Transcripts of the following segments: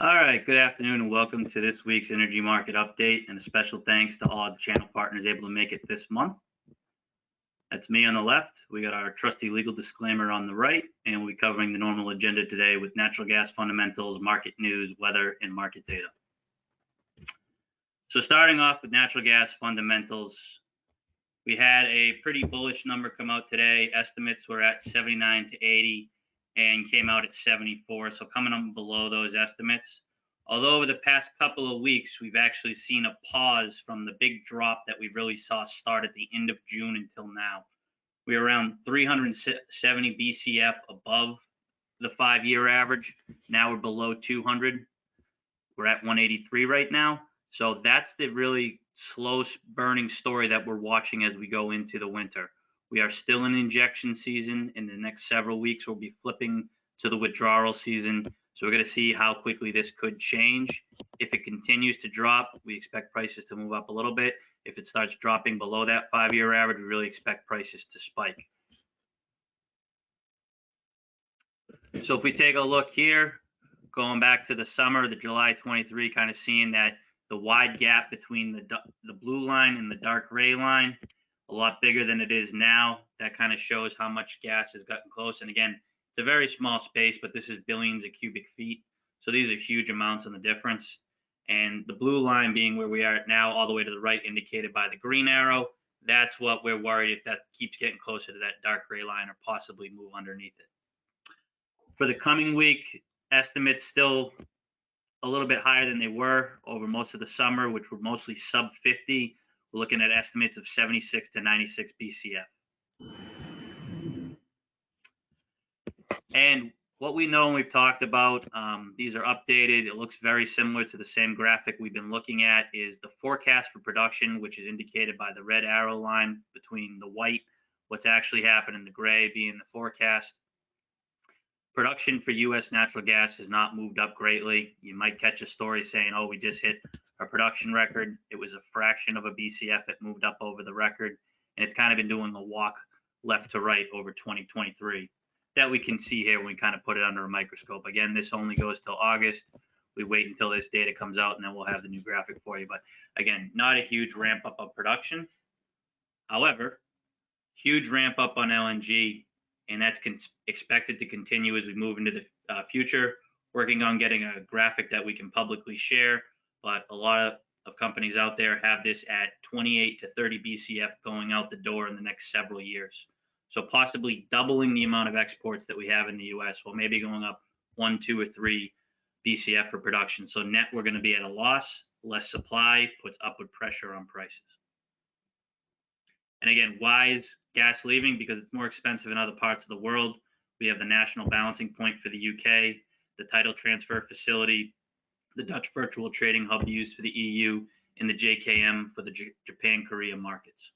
All right, good afternoon and welcome to this week's energy market update, and a special thanks to all the channel partners able to make it this month. That's me on the left. We got our trusty legal disclaimer on the right, and we'll be covering the normal agenda today with natural gas fundamentals, market news, weather, and market data. So starting off with natural gas fundamentals, we had a pretty bullish number come out today. Estimates were at 79 to 80 and came out at 74, so coming up below those estimates. Although over the past couple of weeks, we've actually seen a pause from the big drop that we really saw start at the end of June until now. We're around 370 BCF above the 5-year average. Now we're below 200. We're at 183 right now. So that's the really slow burning story that we're watching as we go into the winter. We are still in injection season. In the next several weeks, we'll be flipping to the withdrawal season. So we're going to see how quickly this could change. If it continues to drop, we expect prices to move up a little bit. If it starts dropping below that 5-year average, we really expect prices to spike. So if we take a look here, going back to the summer, the July 23, kind of seeing that the wide gap between the blue line and the dark gray line, a lot bigger than it is now. That kind of shows how much gas has gotten close. And again, it's a very small space, but this is billions of cubic feet. So these are huge amounts on the difference. And the blue line being where we are at now, all the way to the right, indicated by the green arrow. That's what we're worried if that keeps getting closer to that dark gray line or possibly move underneath it. For the coming week, estimates still a little bit higher than they were over most of the summer, which were mostly sub 50. We're looking at estimates of 76 to 96 BCF. And what we know and we've talked about, these are updated. It looks very similar to the same graphic we've been looking at, is the forecast for production, which is indicated by the red arrow line between the white, what's actually happened, and the gray being the forecast. Production for U.S. natural gas has not moved up greatly. You might catch a story saying, oh, we just hit our production record. It was a fraction of a BCF. It moved up over the record, and it's kind of been doing a walk left to right over 2023 that we can see here when we kind of put it under a microscope. Again, this only goes till August. We wait until this data comes out, and then we'll have the new graphic for you. But again, not a huge ramp up of production. However, huge ramp up on LNG, and that's expected to continue as we move into the future. Working on getting a graphic that we can publicly share, but a lot of companies out there have this at 28 to 30 BCF going out the door in the next several years. So possibly doubling the amount of exports that we have in the US, well, maybe going up 1, 2, or 3 BCF for production. So net, we're going to be at a loss. Less supply puts upward pressure on prices. And again, why is gas leaving? Because it's more expensive in other parts of the world. We have the national balancing point for the UK, the title transfer facility, the Dutch virtual trading hub used for the EU, and the JKM for the Japan, Korea markets.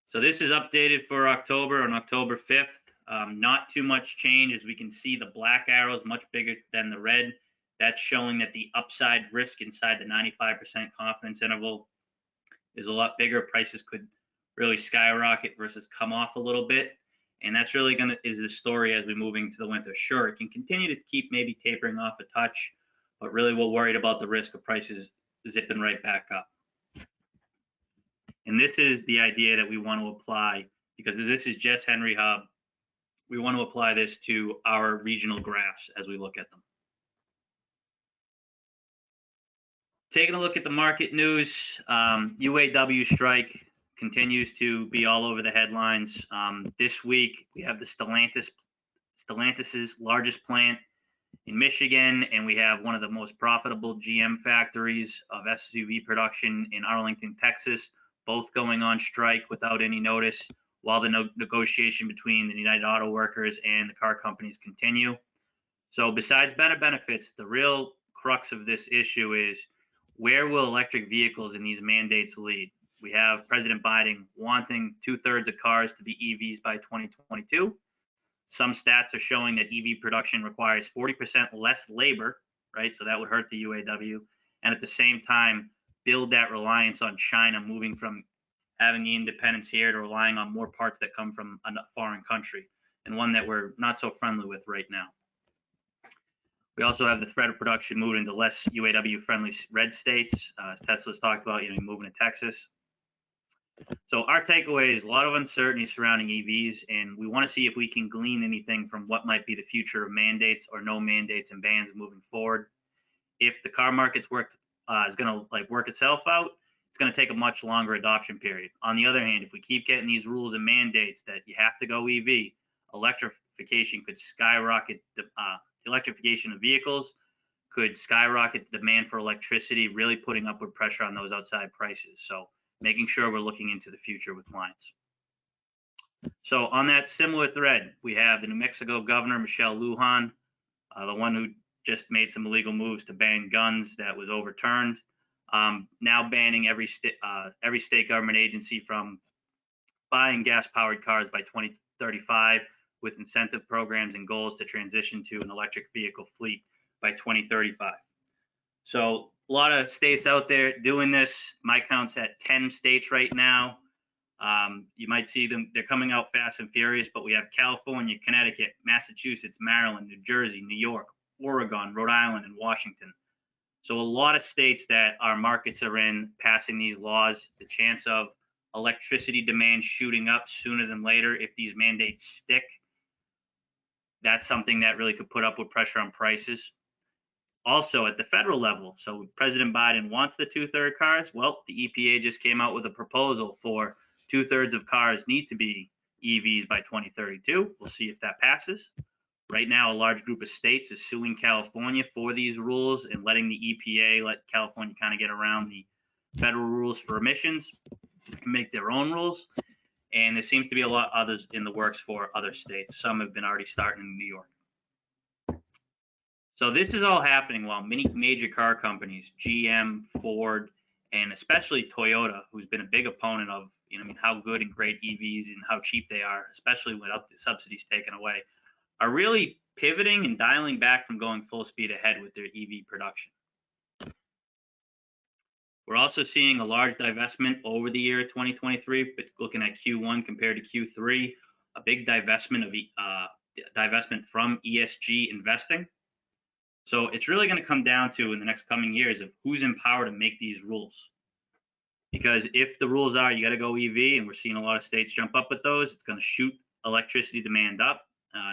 So this is updated for October on October 5th. Not too much change. As we can see, the black arrow is much bigger than the red. That's showing that the upside risk inside the 95% confidence interval is a lot bigger. Prices could really skyrocket versus come off a little bit. And that's really is the story as we move into the winter. Sure, it can continue to keep maybe tapering off a touch, but really we're worried about the risk of prices zipping right back up. And this is the idea that we want to apply, because this is just Henry Hub. We want to apply this to our regional graphs as we look at them. Taking a look at the market news, UAW strike continues to be all over the headlines. This week, we have the Stellantis's largest plant in Michigan, and we have one of the most profitable GM factories of SUV production in Arlington, Texas, both going on strike without any notice, while the negotiation between the United Auto Workers and the car companies continue. So besides better benefits, the real crux of this issue is, where will electric vehicles and these mandates lead? We have President Biden wanting 2/3 of cars to be EVs by 2022. Some stats are showing that EV production requires 40% less labor, right? So that would hurt the UAW. And at the same time, build that reliance on China, moving from having the independence here to relying on more parts that come from a foreign country, and one that we're not so friendly with right now. We also have the threat of production moving into less UAW-friendly red states, as Tesla's talked about, moving to Texas. So our takeaway is a lot of uncertainty surrounding EVs, and we want to see if we can glean anything from what might be the future of mandates or no mandates and bans moving forward. If the car market's is going to work itself out, it's going to take a much longer adoption period. On the other hand, if we keep getting these rules and mandates that you have to go EV, electrification could skyrocket. The electrification of vehicles could skyrocket the demand for electricity, really putting upward pressure on those outside prices. So making sure we're looking into the future with clients. So on that similar thread, we have the New Mexico governor, Michelle Lujan, the one who just made some illegal moves to ban guns that was overturned. Now banning every state government agency from buying gas-powered cars by 2035, with incentive programs and goals to transition to an electric vehicle fleet by 2035. So a lot of states out there doing this. My count's at 10 states right now. You might see them, they're coming out fast and furious, but we have California, Connecticut, Massachusetts, Maryland, New Jersey, New York, Oregon, Rhode Island, and Washington. So a lot of states that our markets are in passing these laws, the chance of electricity demand shooting up sooner than later if these mandates stick, that's something that really could put upward pressure on prices. Also at the federal level, so President Biden wants the 2/3 cars. Well, the EPA just came out with a proposal for 2/3 of cars need to be EVs by 2032. We'll see if that passes. Right now, a large group of states is suing California for these rules and letting the EPA let California kind of get around the federal rules for emissions and make their own rules. And there seems to be a lot others in the works for other states. Some have been already starting in New York. So this is all happening while many major car companies, GM, Ford, and especially Toyota, who's been a big opponent of how good and great EVs and how cheap they are, especially without the subsidies taken away, are really pivoting and dialing back from going full speed ahead with their EV production. We're also seeing a large divestment over the year 2023, but looking at Q1 compared to Q3, a big divestment from ESG investing. So it's really going to come down to, in the next coming years, of who's in power to make these rules. Because if the rules are you got to go EV, and we're seeing a lot of states jump up with those, it's going to shoot electricity demand up.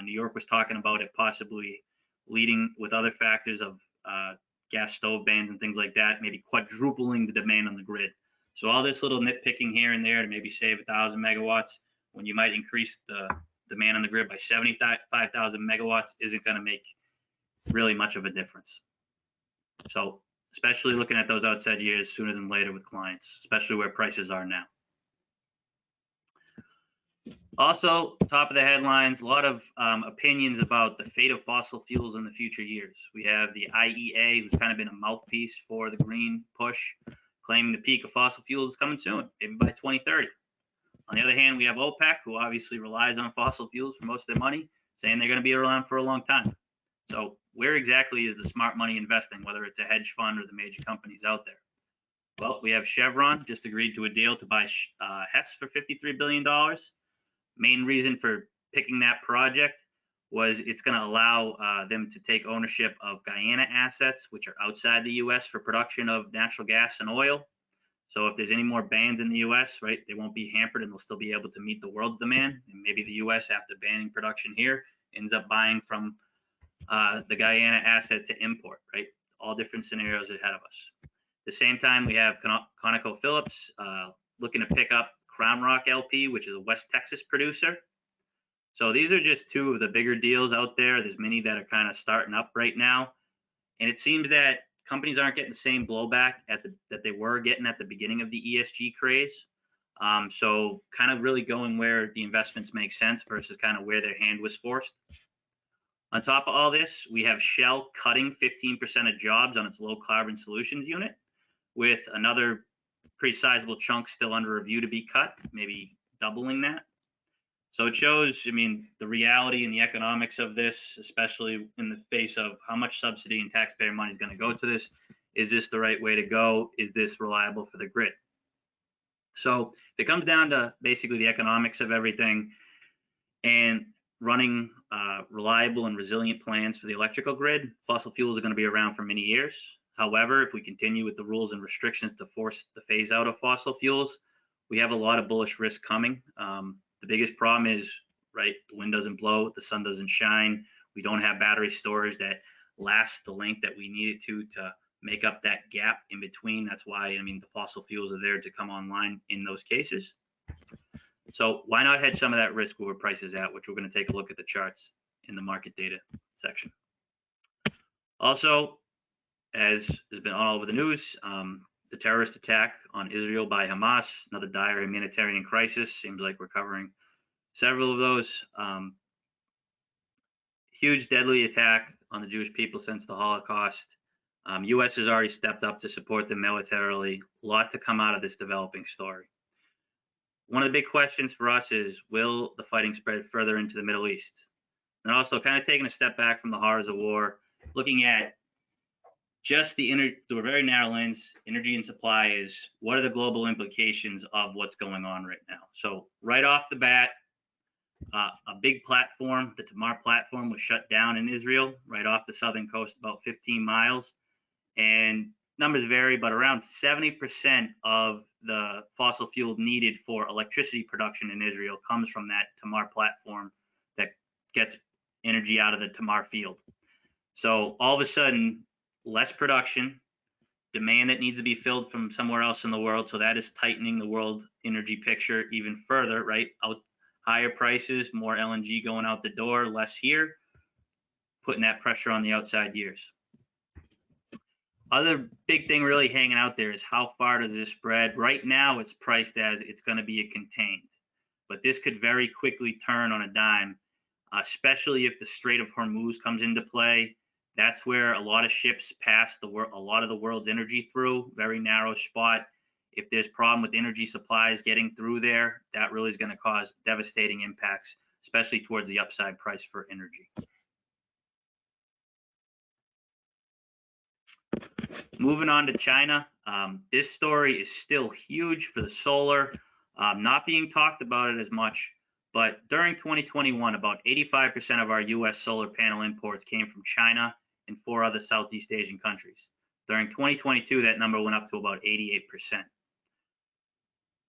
New York was talking about it possibly leading with other factors of gas stove bans and things like that, maybe quadrupling the demand on the grid. So all this little nitpicking here and there to maybe save 1,000 megawatts when you might increase the demand on the grid by 75,000 megawatts isn't going to make really much of a difference. So especially looking at those outside years sooner than later with clients, especially where prices are now. Also, top of the headlines, a lot of opinions about the fate of fossil fuels in the future years. We have the IEA, who's kind of been a mouthpiece for the green push, claiming the peak of fossil fuels is coming soon, maybe by 2030. On the other hand, we have OPEC, who obviously relies on fossil fuels for most of their money, saying they're going to be around for a long time. So where exactly is the smart money investing, whether it's a hedge fund or the major companies out there? Well, we have Chevron just agreed to a deal to buy Hess for $53 billion. Main reason for picking that project was it's going to allow them to take ownership of Guyana assets, which are outside the U.S. for production of natural gas and oil. So if there's any more bans in the U.S., right, they won't be hampered and they'll still be able to meet the world's demand. And maybe the U.S., after banning production here, ends up buying from the Guyana asset to import, right? All different scenarios ahead of us. At the same time, we have ConocoPhillips looking to pick up Crown Rock LP, which is a West Texas producer. So these are just two of the bigger deals out there. There's many that are kind of starting up right now. And it seems that companies aren't getting the same blowback that they were getting at the beginning of the ESG craze. So kind of really going where the investments make sense versus kind of where their hand was forced. On top of all this, we have Shell cutting 15% of jobs on its low carbon solutions unit, with another pretty sizable chunk still under review to be cut, maybe doubling that. So it shows, the reality and the economics of this, especially in the face of how much subsidy and taxpayer money is going to go to this. Is this the right way to go? Is this reliable for the grid? So if it comes down to basically the economics of everything and running reliable and resilient plans for the electrical grid, fossil fuels are going to be around for many years. However, if we continue with the rules and restrictions to force the phase out of fossil fuels, we have a lot of bullish risk coming. The biggest problem is, right, the wind doesn't blow, the sun doesn't shine. We don't have battery storage that lasts the length that we need it to make up that gap in between. That's why, I mean, the fossil fuels are there to come online in those cases. So why not hedge some of that risk where price is at, which we're going to take a look at the charts in the market data section. Also, as has been all over the news, the terrorist attack on Israel by Hamas, another dire humanitarian crisis. Seems like we're covering several of those. Huge deadly attack on the Jewish people since the Holocaust. U.S. has already stepped up to support them militarily. A lot to come out of this developing story. One of the big questions for us is, will the fighting spread further into the Middle East? And also kind of taking a step back from the horrors of war, looking at just through a very narrow lens, energy and supply is, what are the global implications of what's going on right now? So right off the bat, a big platform, the Tamar platform, was shut down in Israel, right off the southern coast, about 15 miles. And numbers vary, but around 70% of the fossil fuel needed for electricity production in Israel comes from that Tamar platform that gets energy out of the Tamar field. So all of a sudden, less production, demand that needs to be filled from somewhere else in the world. So that is tightening the world energy picture even further, right? Higher prices, more LNG going out the door, less here, putting that pressure on the outside years. Other big thing really hanging out there is, how far does this spread? Right now, it's priced as it's going to be a contained, but this could very quickly turn on a dime, especially if the Strait of Hormuz comes into play. That's where a lot of ships pass a lot of the world's energy through, very narrow spot. If there's problem with energy supplies getting through there, that really is going to cause devastating impacts, especially towards the upside price for energy. Moving on to China, this story is still huge for the solar, not being talked about it as much, but during 2021, about 85% of our U.S. solar panel imports came from China and 4 other Southeast Asian countries. During 2022, that number went up to about 88%.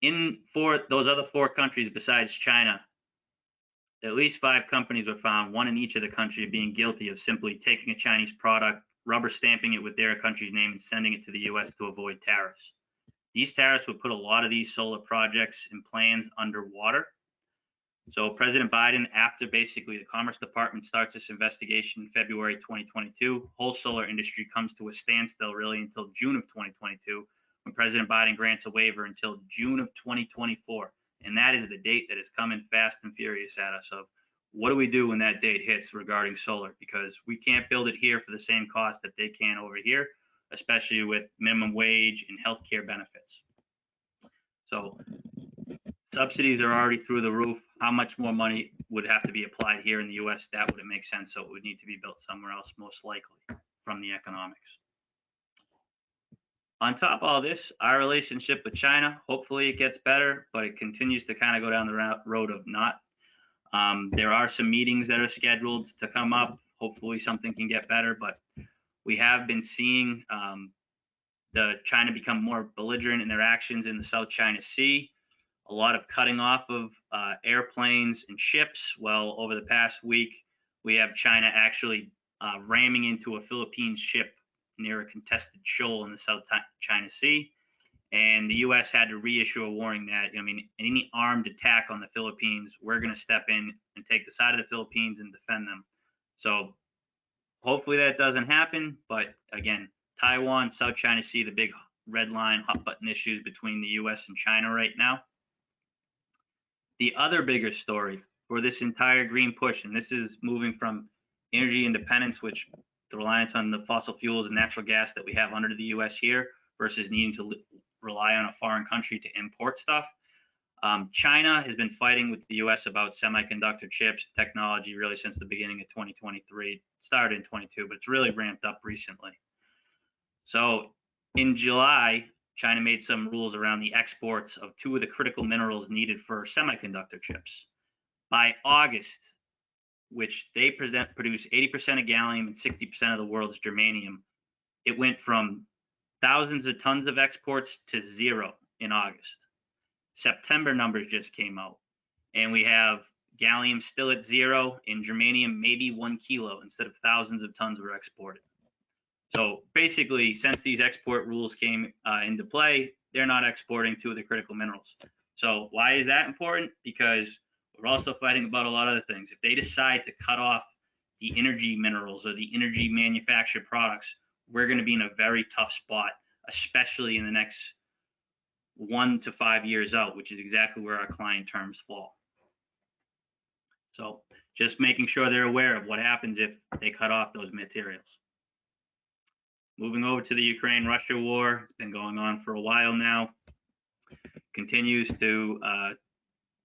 In those other 4 countries besides China, at least 5 companies were found, one in each of the countries, being guilty of simply taking a Chinese product, rubber stamping it with their country's name, and sending it to the U.S. to avoid tariffs. These tariffs would put a lot of these solar projects and plans underwater. So President Biden, after basically the Commerce Department starts this investigation in February 2022, whole solar industry comes to a standstill really until June of 2022, when President Biden grants a waiver until June of 2024. And that is the date that is coming fast and furious at us of, what do we do when that date hits regarding solar? Because we can't build it here for the same cost that they can over here, especially with minimum wage and healthcare benefits. So subsidies are already through the roof. How much more money would have to be applied here in the U.S.? That wouldn't make sense. So it would need to be built somewhere else, most likely, from the economics. On top of all this, our relationship with China, hopefully it gets better, but it continues to kind of go down the road of not. There are some meetings that are scheduled to come up. Hopefully something can get better, but we have been seeing the China become more belligerent in their actions in the South China Sea. A lot of cutting off of airplanes and ships. Well, over the past week, we have China actually ramming into a Philippine ship near a contested shoal in the South China Sea. And the U.S. had to reissue a warning that, I mean, any armed attack on the Philippines, we're going to step in and take the side of the Philippines and defend them. So hopefully that doesn't happen. But again, Taiwan, South China Sea, the big red line, hot button issues between the U.S. and China right now. The other bigger story for this entire green push, and this is moving from energy independence, which the reliance on the fossil fuels and natural gas that we have under the U.S. here, versus needing to rely on a foreign country to import stuff. China has been fighting with the U.S. about semiconductor chips technology really since the beginning of 2023. It started in 22, but it's really ramped up recently. So in July, China made some rules around the exports of 2 of the critical minerals needed for semiconductor chips. By August, which they produce 80% of gallium and 60% of the world's germanium, it went from thousands of tons of exports to 0 in August. September numbers just came out, and we have gallium still at 0 and germanium maybe 1 kilo instead of thousands of tons were exported. So basically, since these export rules came into play, they're not exporting two of the critical minerals. So why is that important? Because we're also fighting about a lot of other things. If they decide to cut off the energy minerals or the energy manufactured products, we're going to be in a very tough spot, especially in the next 1 to 5 years out, which is exactly where our client terms fall. So just making sure they're aware of what happens if they cut off those materials. Moving over to the Ukraine-Russia war, it's been going on for a while now. Continues to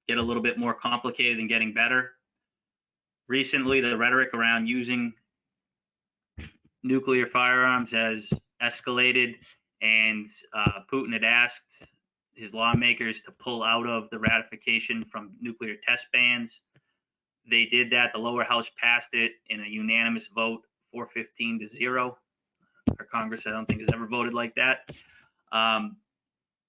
get a little bit more complicated and getting better. Recently, the rhetoric around using nuclear firearms has escalated, and Putin had asked his lawmakers to pull out of the ratification from nuclear test bans. They did that. The lower house passed it in a unanimous vote, 415 to 0. Our Congress, I don't think, has ever voted like that.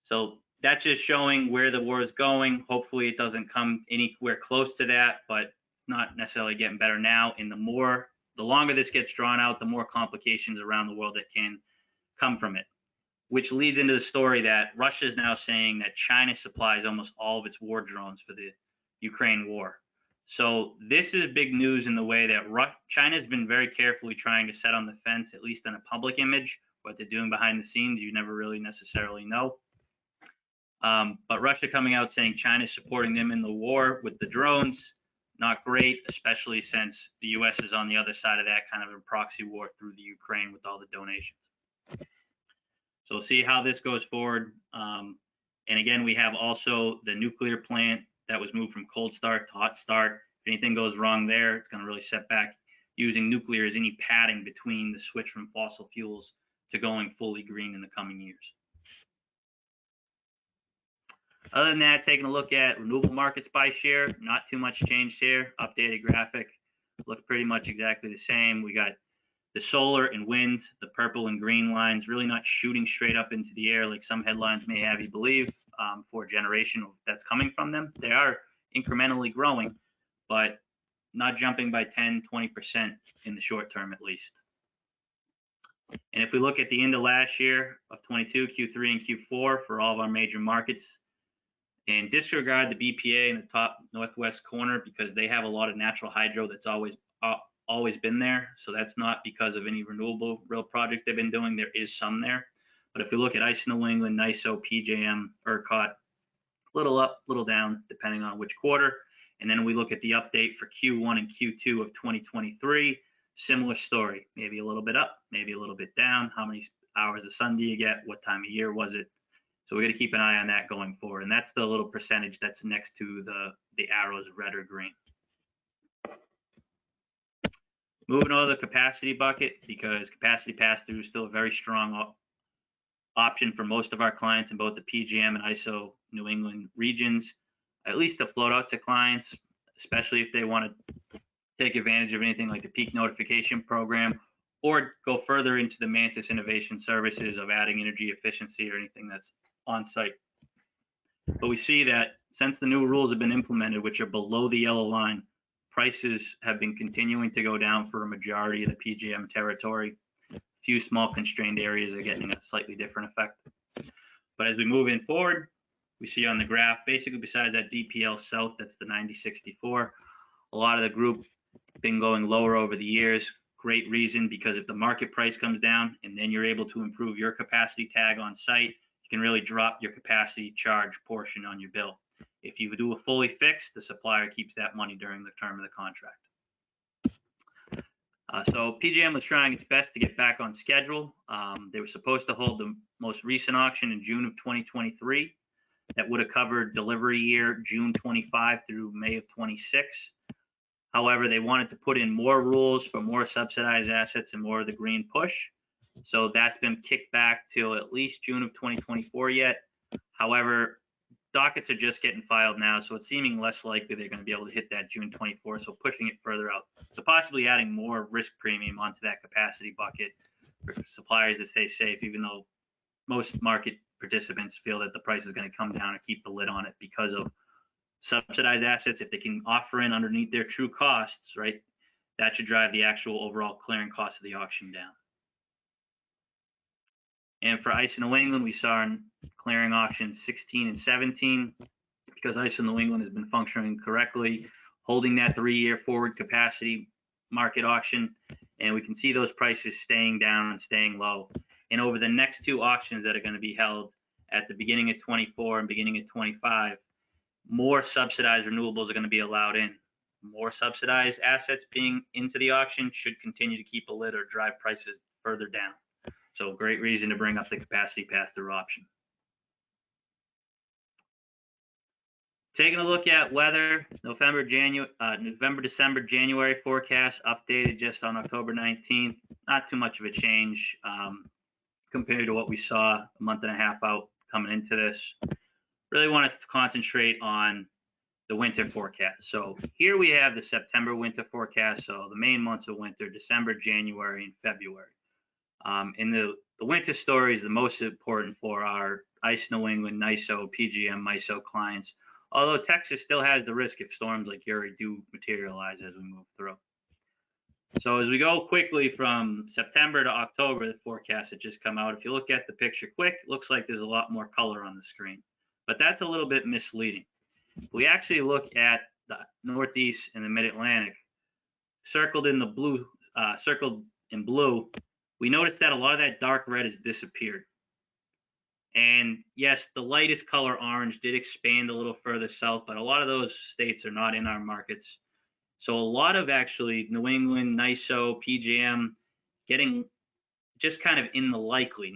So that's just showing where the war is going. Hopefully it doesn't come anywhere close to that, but it's not necessarily getting better now. And the longer this gets drawn out, the more complications around the world that can come from it, which leads into the story that Russia is now saying that China supplies almost all of its war drones for the Ukraine war. So this is big news in the way that China has been very carefully trying to set on the fence, at least in a public image. What they're doing behind the scenes, you never really necessarily know. But Russia coming out saying China is supporting them in the war with the drones, not great, especially since the U.S. is on the other side of that kind of a proxy war through the Ukraine with all the donations. So we'll see how this goes forward. And again, we have also the nuclear plant that was moved from cold start to hot start. If anything goes wrong there, it's going to really set back using nuclear as any padding between the switch from fossil fuels to going fully green in the coming years. Other than that, taking a look at renewable markets by share, not too much change here. Updated graphic, look pretty much exactly the same. We got the solar and wind, the purple and green lines, really not shooting straight up into the air like some headlines may have you believe for generation that's coming from them. They are incrementally growing, but not jumping by 10, 20% in the short term at least. And if we look at the end of last year of 22, Q3 and Q4 for all of our major markets, and disregard the BPA in the top northwest corner because they have a lot of natural hydro that's always been there. So that's not because of any renewable real projects they've been doing. There is some there. But if we look at ICE New England, NYISO, PJM, ERCOT, little up, little down, depending on which quarter. And then we look at the update for Q1 and Q2 of 2023, similar story, maybe a little bit up, maybe a little bit down. How many hours of sun do you get? What time of year was it? So we got to keep an eye on that going forward. And that's the little percentage that's next to the arrows, red or green. Moving on to the capacity bucket, because capacity pass-through is still a very strong option for most of our clients in both the PJM and ISO New England regions, at least to float out to clients, especially if they want to take advantage of anything like the peak notification program, or go further into the Mantis innovation services of adding energy efficiency or anything that's on site. But we see that since the new rules have been implemented, which are below the yellow line, prices have been continuing to go down for a majority of the PJM territory. A few small constrained areas are getting a slightly different effect. But as we move in forward, we see on the graph, basically besides that DPL South, that's the 9064, a lot of the group been going lower over the years. Great reason, because if the market price comes down and then you're able to improve your capacity tag on site, you can really drop your capacity charge portion on your bill. If you do a fully fixed, the supplier keeps that money during the term of the contract. So PJM was trying its best to get back on schedule. They were supposed to hold the most recent auction in June of 2023. That would have covered delivery year June 25 through May of 26. However, they wanted to put in more rules for more subsidized assets and more of the green push. So that's been kicked back till at least June of 2024 yet. However, dockets are just getting filed now, so it's seeming less likely they're going to be able to hit that June 24th, so pushing it further out. So possibly adding more risk premium onto that capacity bucket for suppliers to stay safe, even though most market participants feel that the price is going to come down or keep the lid on it because of subsidized assets. If they can offer in underneath their true costs, right, that should drive the actual overall clearing cost of the auction down. And for ISO New England, we saw in clearing auctions 16 and 17, because ISO New England has been functioning correctly, holding that 3-year forward capacity market auction, and we can see those prices staying down and staying low. And over the next 2 auctions that are going to be held at the beginning of 24 and beginning of 25, more subsidized renewables are going to be allowed in. More subsidized assets being into the auction should continue to keep a lid or drive prices further down. So great reason to bring up the capacity pass-through option. Taking a look at weather, November, December, January forecast updated just on October 19th. Not too much of a change compared to what we saw a month and a half out coming into this. Really want us to concentrate on the winter forecast. So here we have the September winter forecast. So the main months of winter, December, January, and February. And the winter story is the most important for our ISO New England, NYISO, PJM, MISO clients. Although Texas still has the risk if storms like Uri do materialize as we move through. So as we go quickly from September to October, the forecast had just come out. If you look at the picture quick, it looks like there's a lot more color on the screen, but that's a little bit misleading. If we actually look at the Northeast and the Mid-Atlantic, circled in blue, we notice that a lot of that dark red has disappeared. And yes, the lightest color orange did expand a little further south, but a lot of those states are not in our markets. So a lot of actually New England, NYISO, PJM getting just kind of in the likely,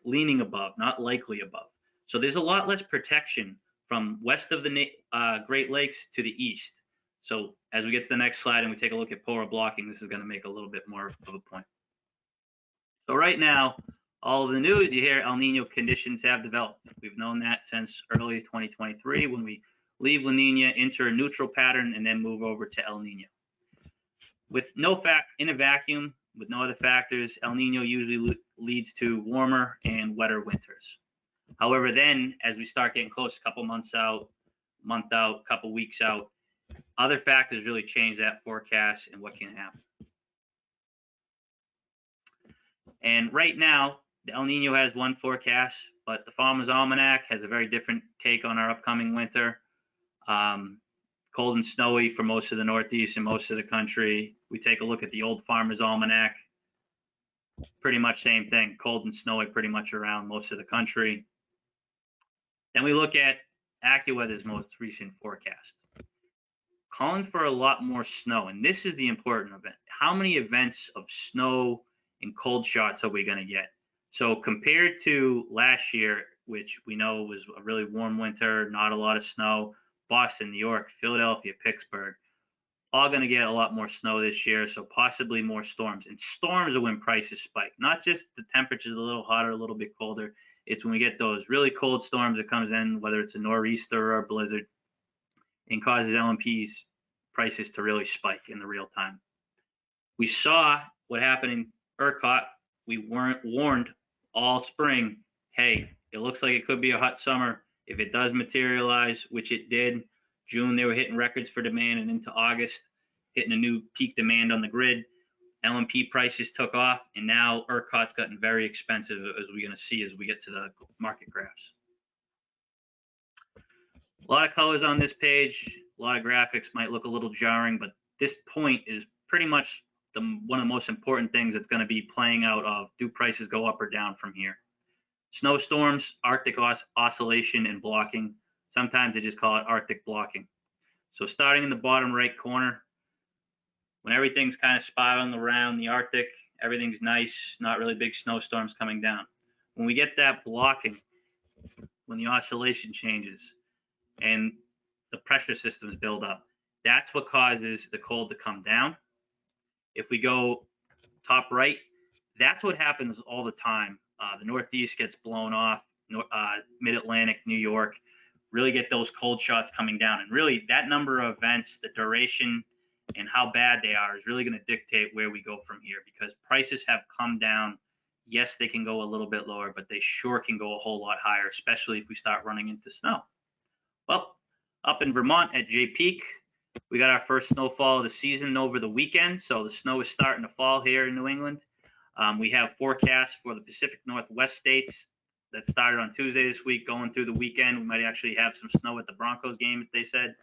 leaning above, not likely above. So there's a lot less protection from west of the Great Lakes to the east. So as we get to the next slide and we take a look at polar blocking, this is going to make a little bit more of a point. So right now, all of the news you hear, El Nino conditions have developed. We've known that since early 2023 when we leave La Nina, enter a neutral pattern, and then move over to El Nino. With in a vacuum, with no other factors, El Nino usually leads to warmer and wetter winters. However, then as we start getting close, a couple months out, month out, couple weeks out, other factors really change that forecast and what can happen. And right now, the El Nino has one forecast, but the Farmer's Almanac has a very different take on our upcoming winter. Cold and snowy for most of the Northeast and most of the country. We take a look at the old Farmer's Almanac, pretty much same thing, cold and snowy pretty much around most of the country. Then we look at AccuWeather's most recent forecast, calling for a lot more snow. And this is the important event. How many events of snow and cold shots are we going to get? So compared to last year, which we know was a really warm winter, not a lot of snow, Boston, New York, Philadelphia, Pittsburgh, all going to get a lot more snow this year, so possibly more storms. And storms are when prices spike, not just the temperature's a little hotter, a little bit colder. It's when we get those really cold storms that comes in, whether it's a nor'easter or a blizzard, and causes LMP's prices to really spike in the real time. We saw what happened in ERCOT. We weren't warned all spring, hey, it looks like it could be a hot summer. If it does materialize, which it did, June they were hitting records for demand, and into August hitting a new peak demand on the grid. LMP prices took off, and now ERCOT's gotten very expensive, as we're going to see as we get to the market graphs. A lot of colors on this page, a lot of graphics might look a little jarring, but this point is pretty much one of the most important things that's going to be playing out of, do prices go up or down from here? Snowstorms, Arctic oscillation, and blocking. Sometimes they just call it Arctic blocking. So starting in the bottom right corner, when everything's kind of spot on around the Arctic, everything's nice, not really big snowstorms coming down. When we get that blocking, when the oscillation changes and the pressure systems build up, that's what causes the cold to come down. If we go top right, that's what happens all the time. The Northeast gets blown off, Mid-Atlantic, New York, really get those cold shots coming down. And really, that number of events, the duration, and how bad they are is really going to dictate where we go from here, because prices have come down. Yes, they can go a little bit lower, but they sure can go a whole lot higher, especially if we start running into snow. Well, up in Vermont at Jay Peak, we got our first snowfall of the season over the weekend, so the snow is starting to fall here in New England. We have forecasts for the Pacific Northwest states that started on Tuesday this week, going through the weekend. We might actually have some snow at the Broncos game, they said.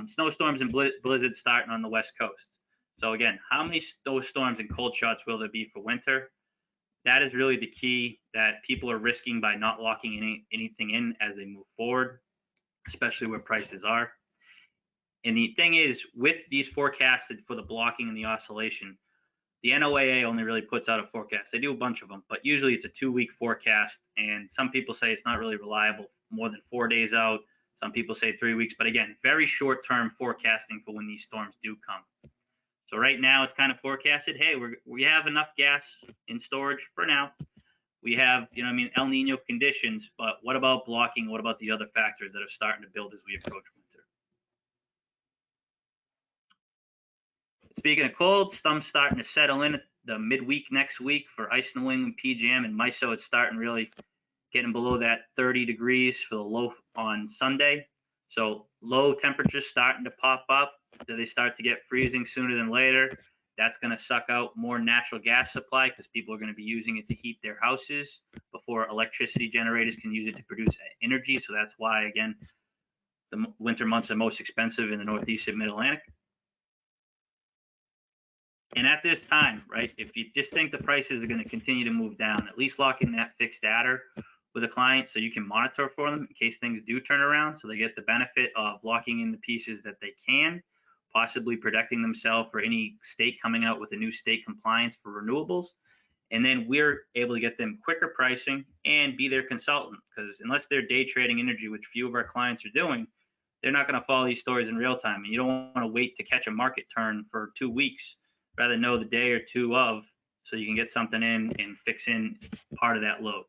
Snowstorms and blizzards starting on the West Coast. So again, how many snowstorms and cold shots will there be for winter? That is really the key that people are risking by not locking anything in as they move forward, especially where prices are. And the thing is, with these forecasted for the blocking and the oscillation, the NOAA only really puts out a forecast. They do a bunch of them, but usually it's a 2-week forecast. And some people say it's not really reliable, more than 4 days out. Some people say 3 weeks, but again, very short-term forecasting for when these storms do come. So right now it's kind of forecasted, hey, we have enough gas in storage for now. We have, El Nino conditions, but what about blocking? What about the other factors that are starting to build as we approach winter? Speaking of cold, stuff's starting to settle in at the midweek next week for Ice New England, PJM, and MISO. It's starting really getting below that 30 degrees for the low on Sunday. So low temperatures starting to pop up. Do they start to get freezing sooner than later? That's going to suck out more natural gas supply because people are going to be using it to heat their houses before electricity generators can use it to produce energy. So that's why, again, the winter months are most expensive in the Northeast and Mid-Atlantic. And at this time, right, if you just think the prices are going to continue to move down, at least lock in that fixed adder with a client so you can monitor for them in case things do turn around, so they get the benefit of locking in the pieces that they can, possibly protecting themselves for any state coming out with a new state compliance for renewables. And then we're able to get them quicker pricing and be their consultant, because unless they're day trading energy, which few of our clients are doing, they're not going to follow these stories in real time. And you don't want to wait to catch a market turn for 2 weeks. Rather know the day or two of, so you can get something in and fix in part of that load.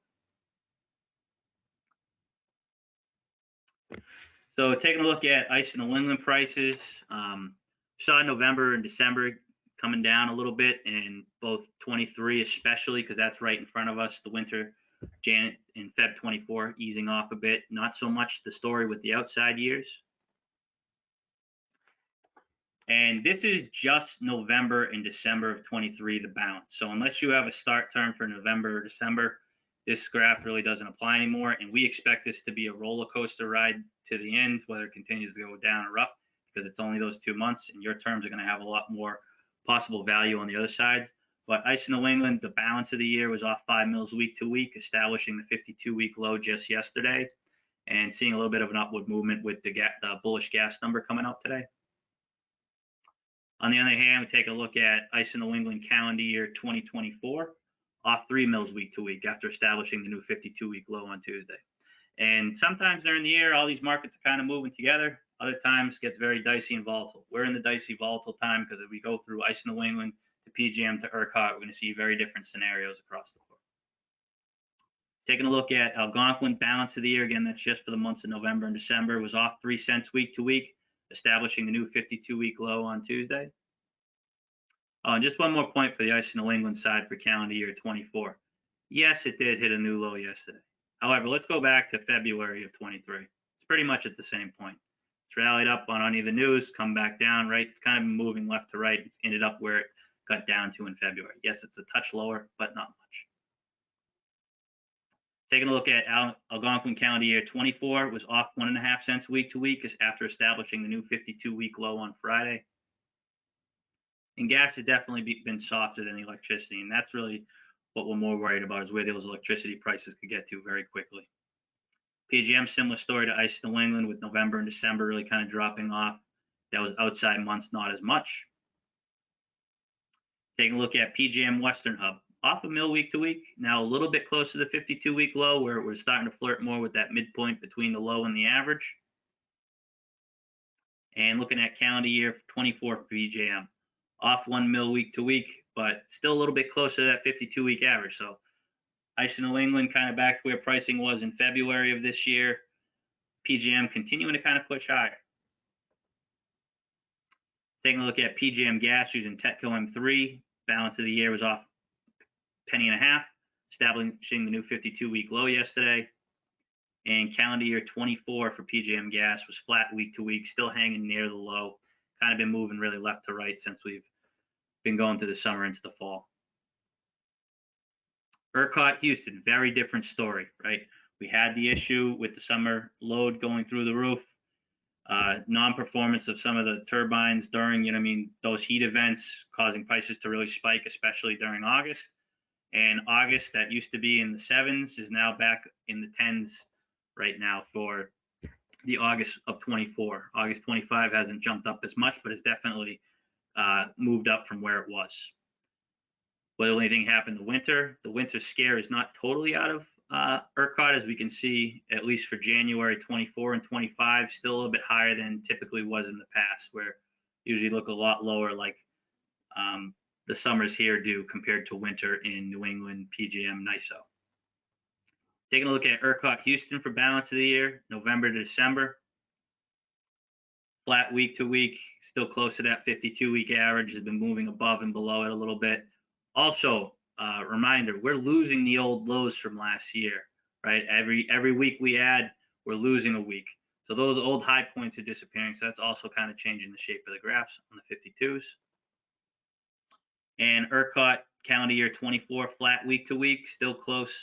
So taking a look at Ice and New England prices, saw November and December coming down a little bit, and both 23 especially, because that's right in front of us, the winter, January and Feb 24 easing off a bit. Not so much the story with the outside years. And this is just November and December of 23, the bounce. So unless you have a start term for November or December, this graph really doesn't apply anymore. And we expect this to be a roller coaster ride to the end, whether it continues to go down or up, because it's only those 2 months, and your terms are going to have a lot more possible value on the other side. But Ice in New England, the balance of the year was off 5 mils week to week, establishing the 52-week low just yesterday, and seeing a little bit of an upward movement with the bullish gas number coming out today. On the other hand, we take a look at Ice in New England calendar year 2024, off 3 mils week to week after establishing the new 52-week low on Tuesday. And sometimes during the year, all these markets are kind of moving together. Other times it gets very dicey and volatile. We're in the dicey, volatile time because if we go through Ice in New England to PJM to ERCOT, we're going to see very different scenarios across the board. Taking a look at Algonquin balance of the year, again, that's just for the months of November and December, was off 3 cents week to week, establishing the new 52-week low on Tuesday. And just one more point for the Ice in New England side for calendar year 24. Yes, it did hit a new low yesterday. However, let's go back to February of 23. It's pretty much at the same point. It's rallied up on any of the news, come back down, right? It's kind of been moving left to right. It's ended up where it got down to in February. Yes, it's a touch lower, but not much. Taking a look at Algonquin calendar year 24, was off 1.5 cents week to week after establishing the new 52-week low on Friday. And gas has definitely been softer than electricity, and that's really what we're more worried about, is where those electricity prices could get to very quickly. PJM, similar story to Ice New England, with November and December really kind of dropping off. That was outside months, not as much. Taking a look at PJM Western Hub, off a mil week to week, now a little bit closer to the 52-week low, where we're starting to flirt more with that midpoint between the low and the average. And looking at calendar year 24 for PJM, off 1 mil week to week, but still a little bit closer to that 52-week average. So Ice in New England kind of back to where pricing was in February of this year. PGM continuing to kind of push higher. Taking a look at PGM gas using TETCO M3, balance of the year was off $0.015, establishing the new 52-week low yesterday. And calendar year 24 for PGM gas was flat week to week, still hanging near the low. Kind of been moving really left to right since we've been going through the summer into the fall. ERCOT Houston, very different story, right? We had the issue with the summer load going through the roof, non-performance of some of the turbines during, those heat events, causing prices to really spike, especially during August. And August, that used to be in the 7s, is now back in the 10s right now for the August of 24. August 25 hasn't jumped up as much, but it's definitely moved up from where it was. Well, the only thing happened the winter scare is not totally out of ERCOT, as we can see, at least for January 24 and 25, still a little bit higher than typically was in the past, where usually look a lot lower, like the summers here do compared to winter in New England PGM NYISO. Taking a look at ERCOT Houston for balance of the year, November to December. Flat week to week, still close to that 52-week average, has been moving above and below it a little bit. Also, reminder, we're losing the old lows from last year, right? Every week we add, we're losing a week. So those old high points are disappearing. So that's also kind of changing the shape of the graphs on the 52s. And ERCOT calendar year 24 flat week to week, still close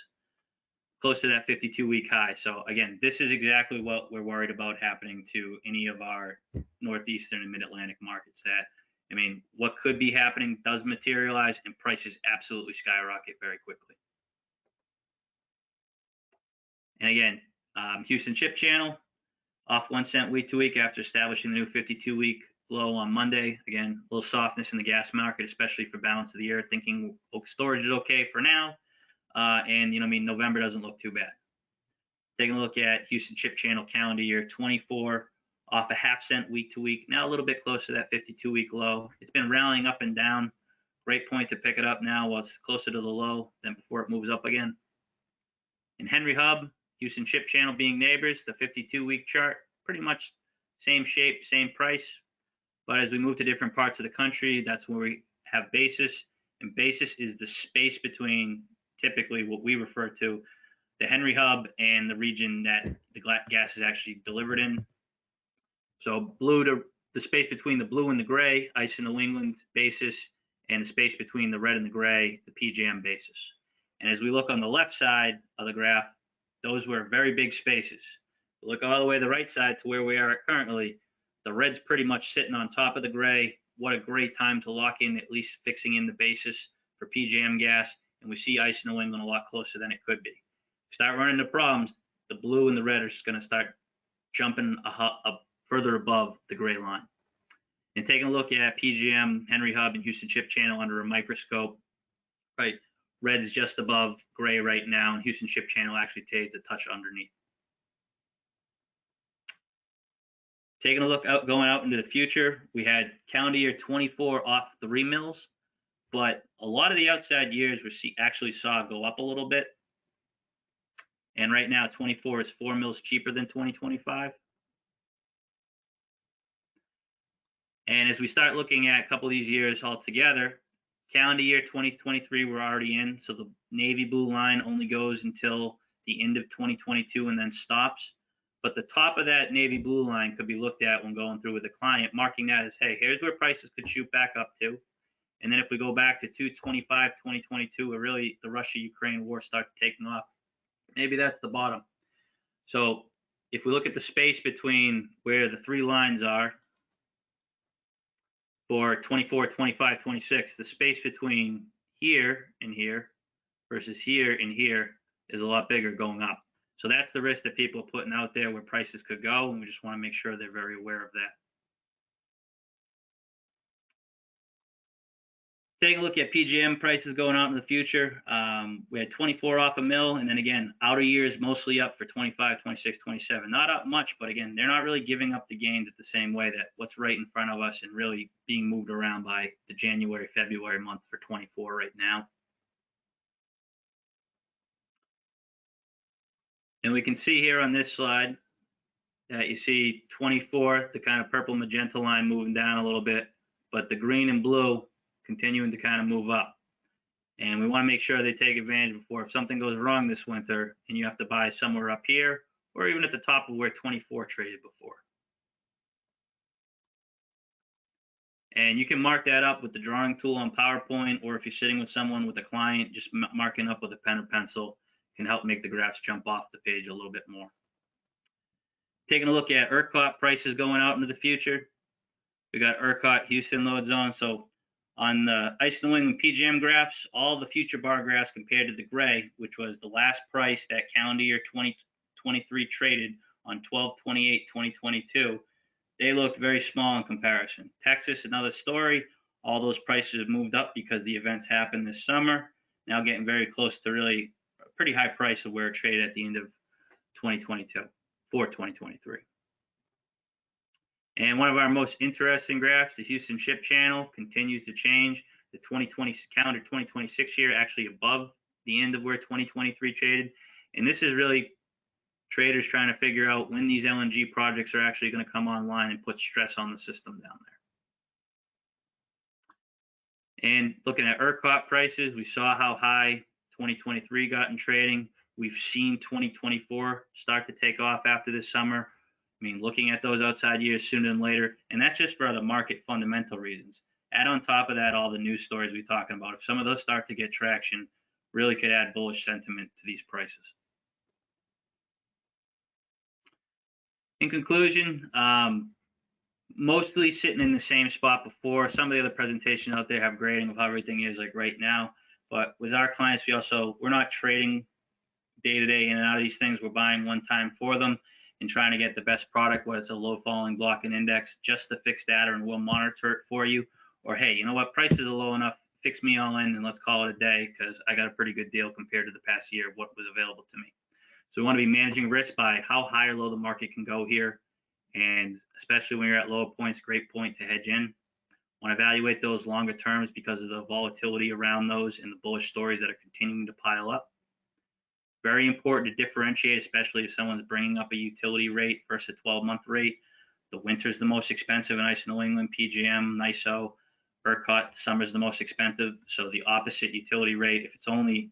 to that 52-week high. So again, this is exactly what we're worried about happening to any of our Northeastern and Mid-Atlantic markets. What could be happening does materialize, and prices absolutely skyrocket very quickly. And again, Houston Ship Channel off 1 cent week to week after establishing the new 52-week low on Monday. Again, a little softness in the gas market, especially for balance of the year, thinking storage is okay for now. And November doesn't look too bad. Taking a look at Houston Ship Channel calendar year 24, off a half cent week to week, now a little bit closer to that 52-week low. It's been rallying up and down. Great point to pick it up now while it's closer to the low than before it moves up again. In Henry Hub, Houston Ship Channel being neighbors, the 52-week chart, pretty much same shape, same price. But as we move to different parts of the country, that's where we have basis. And basis is the space between typically what we refer to the Henry Hub and the region that the gas is actually delivered in. So the space between the blue and the gray, ICE in New England basis, and the space between the red and the gray, the PGM basis. And as we look on the left side of the graph, those were very big spaces. Look all the way to the right side to where we are currently, the red's pretty much sitting on top of the gray. What a great time to lock in, at least fixing in the basis for PGM gas. And we see ICE in New England a lot closer than it could be. Start running into problems, the blue and the red are just going to start jumping up further above the gray line. And taking a look at PGM, Henry Hub, and Houston Ship Channel under a microscope, right? Red is just above gray right now, and Houston Ship Channel actually trades a touch underneath. Taking a look going out into the future, we had calendar year 24 off 3 mils, but a lot of the outside years we actually saw go up a little bit. And right now, 24 is 4 mils cheaper than 2025. And as we start looking at a couple of these years all together, calendar year 2023 we're already in, so the navy blue line only goes until the end of 2022 and then stops. But the top of that navy blue line could be looked at when going through with the client, marking that as, hey, here's where prices could shoot back up to. And then if we go back to 2025, 2022, where really the Russia-Ukraine war starts taking off, maybe that's the bottom. So if we look at the space between where the 3 lines are for 24, 25, 26, the space between here and here versus here and here is a lot bigger going up. So that's the risk that people are putting out there where prices could go, and we just want to make sure they're very aware of that. Taking a look at PGM prices going out in the future, we had 24 off a mil, and then again, outer years mostly up for 25, 26, 27. Not up much, but again, they're not really giving up the gains at the same way that what's right in front of us and really being moved around by the January, February month for 24 right now. And we can see here on this slide, that you see 24, the kind of purple magenta line moving down a little bit, but the green and blue continuing to kind of move up. And we want to make sure they take advantage before if something goes wrong this winter and you have to buy somewhere up here or even at the top of where 24 traded before. And you can mark that up with the drawing tool on PowerPoint, or if you're sitting with someone with a client, just marking up with a pen or pencil can help make the graphs jump off the page a little bit more. Taking a look at ERCOT prices going out into the future. We got ERCOT Houston load zone. So on the ICE New England PJM graphs, all the future bar graphs compared to the gray, which was the last price that calendar year 2023 traded on 12/28/2022, they looked very small in comparison. Texas, another story. All those prices have moved up because the events happened this summer. Now getting very close to really a pretty high price of where it traded at the end of 2022 for 2023. And one of our most interesting graphs, the Houston Ship Channel, continues to change. The 2020 calendar 2026 year actually above the end of where 2023 traded. And this is really traders trying to figure out when these LNG projects are actually going to come online and put stress on the system down there. And looking at ERCOT prices, we saw how high 2023 got in trading. We've seen 2024 start to take off after this summer. I mean, looking at those outside years sooner than later, and that's just for the market fundamental reasons. Add on top of that all the news stories we're talking about. If some of those start to get traction, really could add bullish sentiment to these prices. In conclusion, mostly sitting in the same spot before. Some of the other presentations out there have grading of how everything is like right now. But with our clients, we're not trading day to day in and out of these things. We're buying one time for them and trying to get the best product, whether it's a low falling block and index, just the fixed data, and we'll monitor it for you. Or hey, you know what, prices are low enough, fix me all in and let's call it a day because I got a pretty good deal compared to the past year of what was available to me. So we want to be managing risk by how high or low the market can go here. And especially when you're at lower points, great point to hedge in. Want to evaluate those longer terms because of the volatility around those and the bullish stories that are continuing to pile up. Very important to differentiate, especially if someone's bringing up a utility rate versus a 12-month rate. The winter's the most expensive in ICE New England, PJM, NYISO, ERCOT. The summer's the most expensive. So the opposite utility rate, if it's only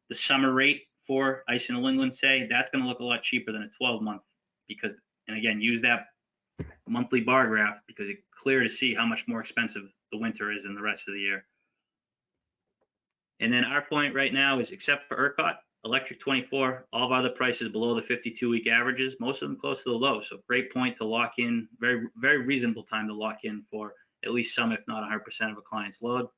the summer rate for ICE New England, say, that's going to look a lot cheaper than a 12-month because, and again, use that monthly bar graph because it's clear to see how much more expensive the winter is than the rest of the year. And then our point right now is, except for ERCOT, Electric 24, all of our other prices below the 52-week averages, most of them close to the low. So great point to lock in, very, very reasonable time to lock in for at least some, if not 100% of a client's load.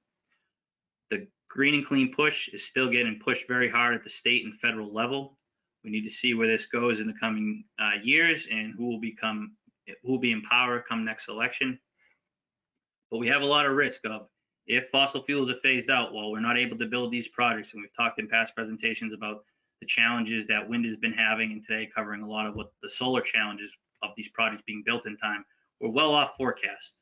The green and clean push is still getting pushed very hard at the state and federal level. We need to see where this goes in the coming years and who will be in power come next election. But we have a lot of risk of, if fossil fuels are phased out, well, we're not able to build these projects. And we've talked in past presentations about the challenges that wind has been having, and today covering a lot of what the solar challenges of these projects being built in time. We're well off forecast.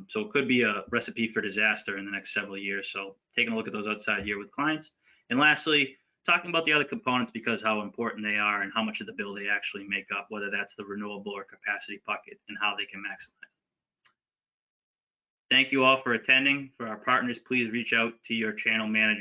So it could be a recipe for disaster in the next several years. So taking a look at those outside year with clients. And lastly, talking about the other components because how important they are and how much of the bill they actually make up, whether that's the renewable or capacity bucket and how they can maximize. Thank you all for attending. For our partners, please reach out to your channel manager.